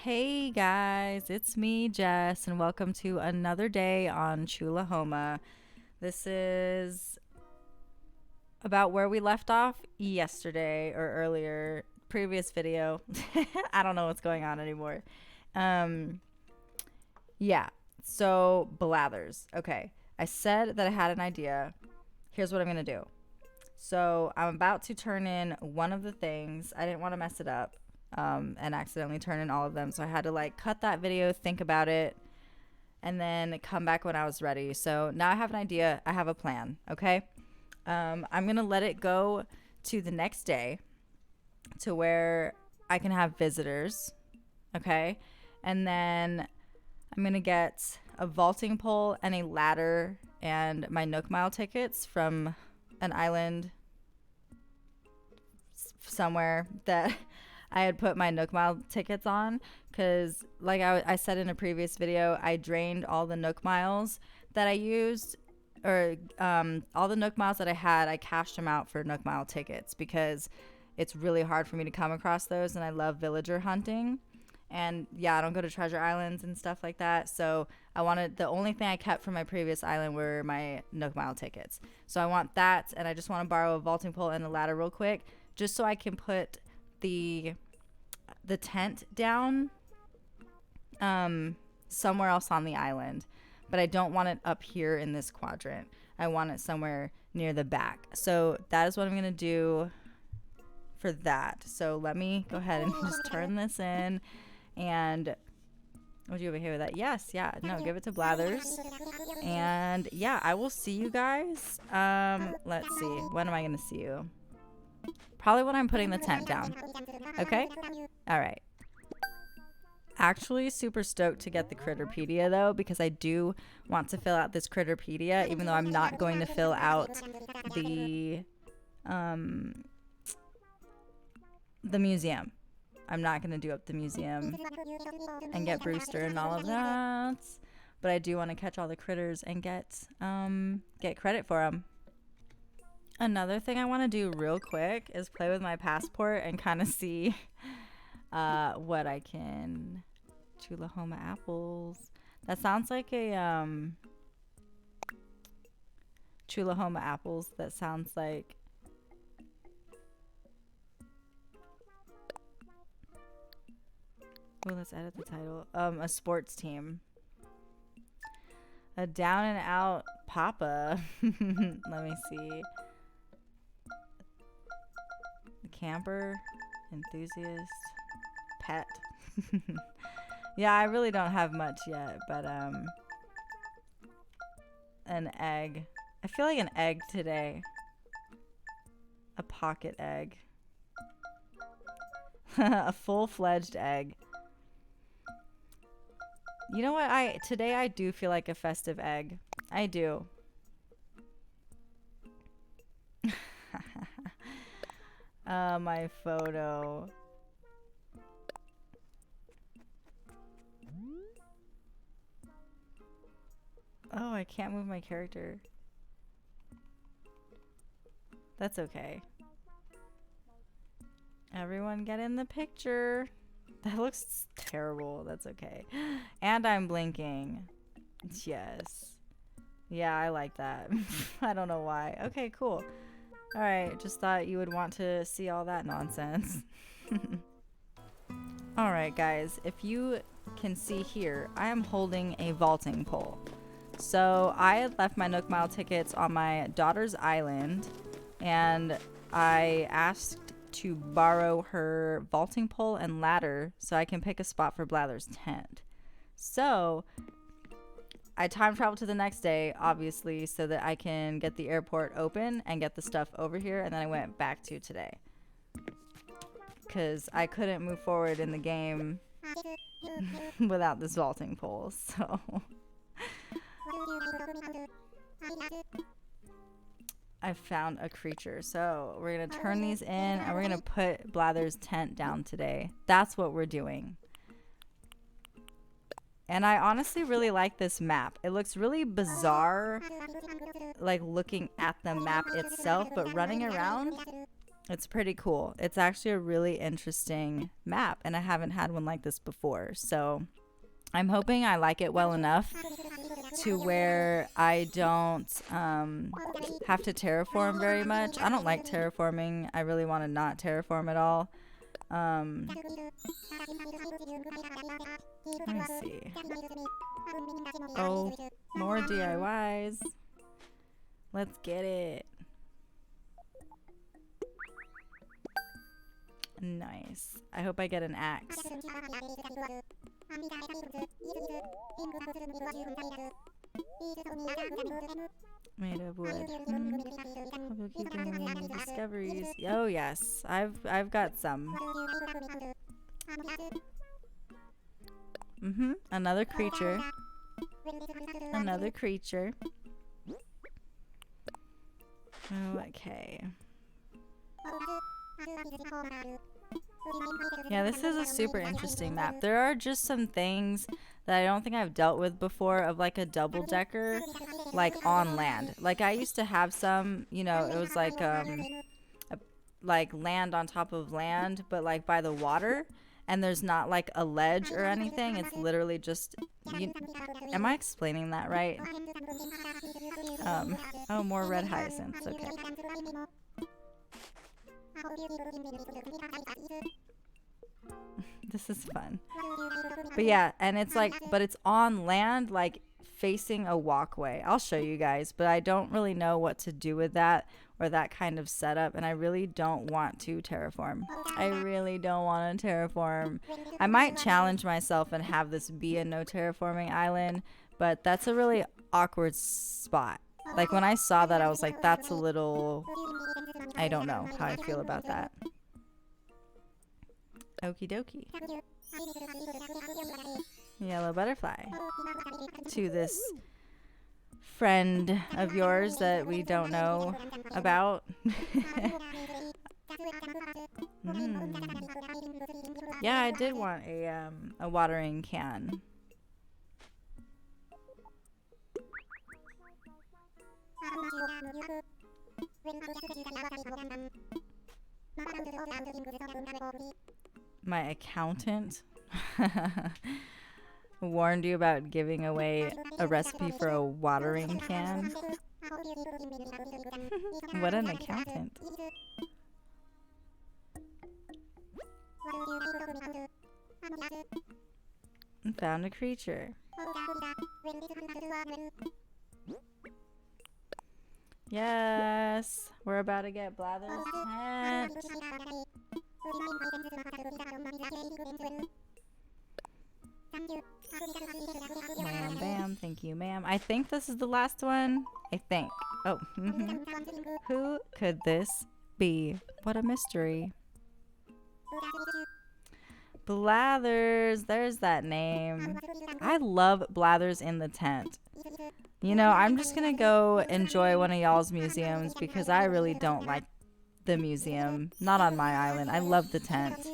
Hey guys, it's me, Jess, and welcome to another day on Chulahoma. This is about where we left off yesterday or earlier, previous video. I don't know what's going on anymore. Um, yeah, so Blathers. Okay, I said that I had an idea. Here's what I'm gonna do. So I'm about to turn in one of the things. I didn't want to mess it up and accidentally turn in all of them. So I had to like cut that video, think about it, and then come back when I was ready. So now I have an idea. I have a plan. Okay. I'm going to let it go to the next day to where I can have visitors. Okay. And then I'm going to get a vaulting pole and a ladder and my Nook Mile tickets from an island somewhere that I had put my Nook Mile tickets on, because like I said in a previous video, I drained all the Nook Miles that I used, or all the Nook Miles that I had, I cashed them out for Nook Mile tickets because it's really hard for me to come across those, and I love villager hunting. And yeah, I don't go to treasure islands and stuff like that. So I wanted, the only thing I kept from my previous island were my Nook Mile tickets. So I want that, and I just want to borrow a vaulting pole and a ladder real quick, just so I can put the tent down somewhere else on the island. But I don't want it up here in this quadrant. I want it somewhere near the back. So that is what I'm going to do for that. So let me go ahead and just turn this in. And would you okay with that? Yes, yeah. No, give it to Blathers. And yeah, I will see you guys. Let's see. When am I going to see you? Probably when I'm putting the tent down. Okay? All right. Actually super stoked to get the critterpedia though, because I do want to fill out this critterpedia, even though I'm not going to fill out the museum. I'm not going to do up the museum and get Brewster and all of that, but I do want to catch all the critters and get credit for them. Another thing I want to do real quick is play with my passport and kind of see what I can. Chulahoma apples. That sounds like a Chulahoma apples. That sounds like let's edit the title. A sports team. A down and out papa. Let me see. Camper, enthusiast, pet. Yeah, I really don't have much yet, but an egg. I feel like an egg today. A pocket egg. A full-fledged egg. You know what? Today I do feel like a festive egg. I do. My photo. Oh, I can't move my character. That's okay. Everyone get in the picture. That looks terrible. That's okay. And I'm blinking. Yes. Yeah, I like that. I don't know why. Okay, cool. Alright, just thought you would want to see all that nonsense. Alright guys, if you can see here, I am holding a vaulting pole. So I had left my Nook Mile tickets on my daughter's island, and I asked to borrow her vaulting pole and ladder so I can pick a spot for Blather's tent. So I time traveled to the next day, obviously, so that I can get the airport open and get the stuff over here, and then I went back to today. Because I couldn't move forward in the game without this vaulting pole, so... I found a creature. So we're going to turn these in, and we're going to put Blather's tent down today. That's what we're doing. And I honestly really like this map. It looks really bizarre, like looking at the map itself, but running around, It's pretty cool. It's actually a really interesting map, and I haven't had one like this before. So I'm hoping I like it well enough to where I don't have to terraform very much. I don't like terraforming. I really want to not terraform at all. Let me see. Oh, more DIYs. Let's get it. Nice. I hope I get an axe. Made of wood. We'll keep doing discoveries. Oh yes, I've got some. Another creature. Another creature. Okay. Yeah, this is a super interesting map. There are just some things that I don't think I've dealt with before of like a double decker, like on land. Like I used to have some, you know, it was like land on top of land, but like by the water, and there's not like a ledge or anything. It's literally just, am I explaining that right? Oh, more red hyacinths. Okay. This is fun. But yeah, and it's like, but it's on land, like facing a walkway. I'll show you guys, but I don't really know what to do with that or that kind of setup, and I really don't want to terraform. I really don't want to terraform. I might challenge myself and have this be a no terraforming island, but that's a really awkward spot. Like when I saw that, I was like, that's a little, I don't know how I feel about that. Okie dokie. Yellow butterfly. To this friend of yours that we don't know about. Yeah, I did want a watering can. My accountant warned you about giving away a recipe for a watering can. What an accountant. Found a creature. Yes, we're about to get Blathers' tent. Bam, bam. Thank you, ma'am. I think this is the last one. I think. Oh, Who could this be? What a mystery. Blathers. There's that name. I love Blathers in the tent. You know, I'm just going to go enjoy one of y'all's museums because I really don't like the museum. Not on my island. I love the tent.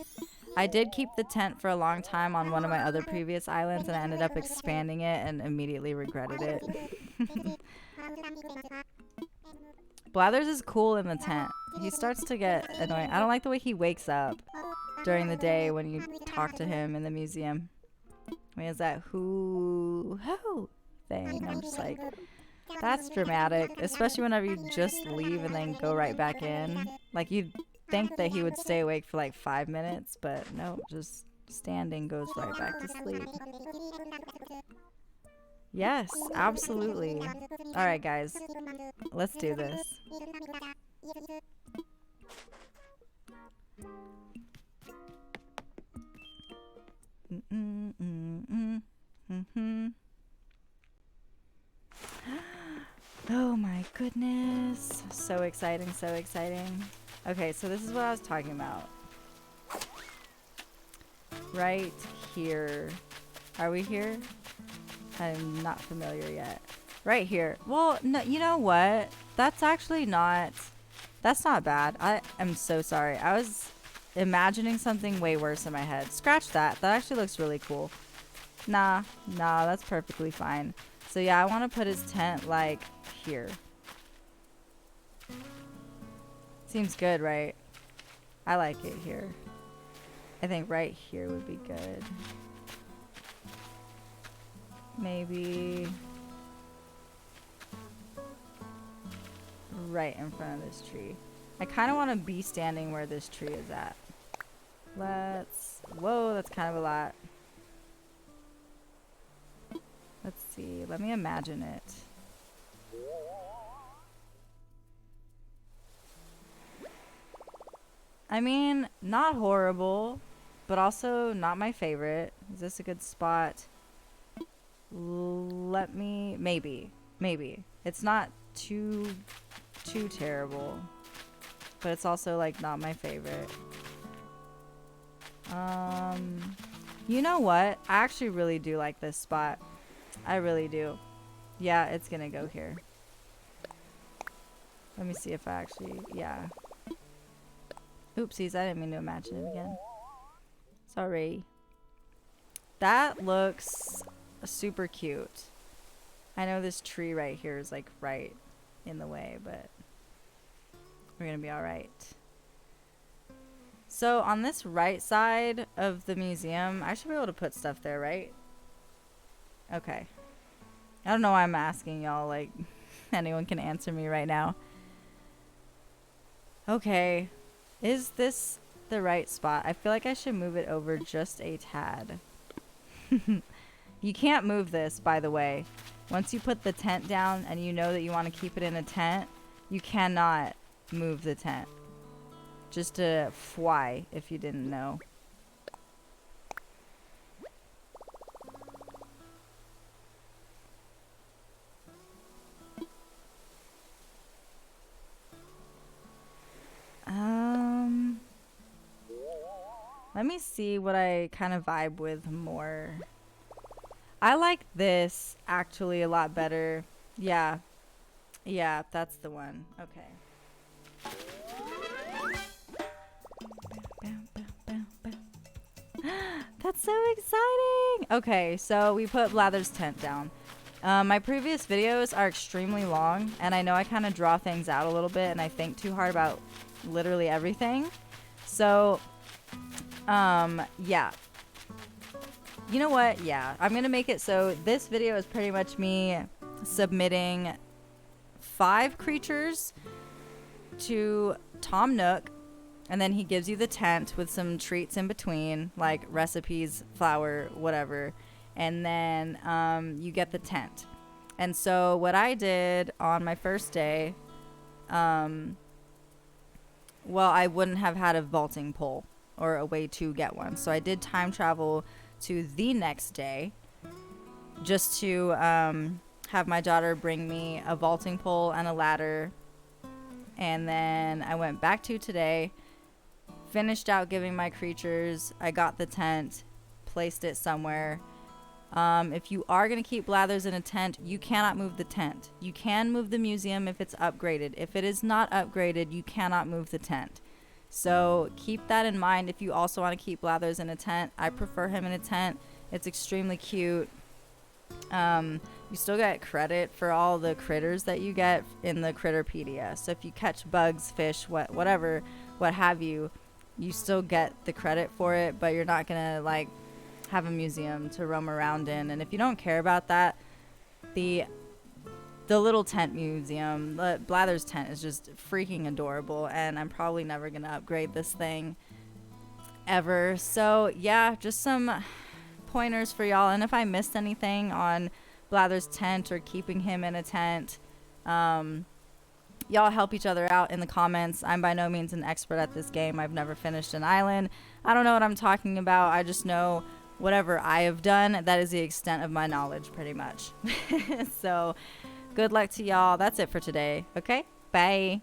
I did keep the tent for a long time on one of my other previous islands, and I ended up expanding it and immediately regretted it. Blathers is cool in the tent. He starts to get annoying. I don't like the way he wakes up during the day when you talk to him in the museum. He has that hoo-hoo thing. I'm just like, that's dramatic, especially whenever you just leave and then go right back in. Like, you'd think that he would stay awake for like 5 minutes, but no, just standing goes right back to sleep. Yes, absolutely. All right, guys, let's do this. Oh my goodness. So exciting, so exciting. Okay, so this is what I was talking about. Right here. Are we here? I'm not familiar yet. Right here. Well, no, you know what? That's actually not... That's not bad. I am so sorry. I was imagining something way worse in my head. Scratch that. That actually looks really cool. Nah, that's perfectly fine. So yeah, I want to put his tent like here. Seems good, right? I like it here. I think right here would be good. Maybe right in front of this tree. I kind of want to be standing where this tree is at. Whoa, that's kind of a lot. Let's see. Let me imagine it. I mean, not horrible, but also not my favorite. Is this a good spot? Maybe. It's not too terrible, but it's also like not my favorite. You know what? I actually really do like this spot. I really do. Yeah, it's gonna go here. Let me see if I actually, yeah. Oopsies, I didn't mean to imagine it again. Sorry. That looks super cute. I know this tree right here is like right in the way, but we're gonna be all right. So on this right side of the museum, I should be able to put stuff there, right? Okay. I don't know why I'm asking y'all, like anyone can answer me right now. Okay. Is this the right spot? I feel like I should move it over just a tad. You can't move this, by the way. Once you put the tent down and you know that you want to keep it in a tent, you cannot move the tent. Just a FYI, if you didn't know. Let me see what I kind of vibe with more. I like this actually a lot better. Yeah. Yeah, that's the one. Okay. That's so exciting. Okay, so we put Blathers' tent down. My previous videos are extremely long, and I know I kind of draw things out a little bit, and I think too hard about literally everything. So, yeah. You know what? Yeah, I'm going to make it so this video is pretty much me submitting 5 creatures to Tom Nook, and then he gives you the tent with some treats in between, like recipes, flour, whatever, and then you get the tent. And so what I did on my first day, well, I wouldn't have had a vaulting pole or a way to get one. So I did time travel to the next day just to have my daughter bring me a vaulting pole and a ladder. And then I went back to today, finished out giving my creatures. I got the tent, placed it somewhere. If you are going to keep Blathers in a tent, you cannot move the tent. You can move the museum if it's upgraded. If it is not upgraded, you cannot move the tent. So keep that in mind if you also want to keep Blathers in a tent. I prefer him in a tent. It's extremely cute. You still get credit for all the critters that you get in the critterpedia. So if you catch bugs, fish, whatever, what have you, you still get the credit for it, but you're not going to like have a museum to roam around in. And if you don't care about that, the little tent museum, the Blathers tent, is just freaking adorable, and I'm probably never going to upgrade this thing ever. So yeah, just some pointers for y'all. And if I missed anything on Blathers' tent or keeping him in a tent, y'all help each other out in the comments. I'm by no means an expert at this game. I've never finished an island. I don't know what I'm talking about. I just know whatever I have done, that is the extent of my knowledge pretty much. So good luck to y'all. That's it for today. Okay, bye.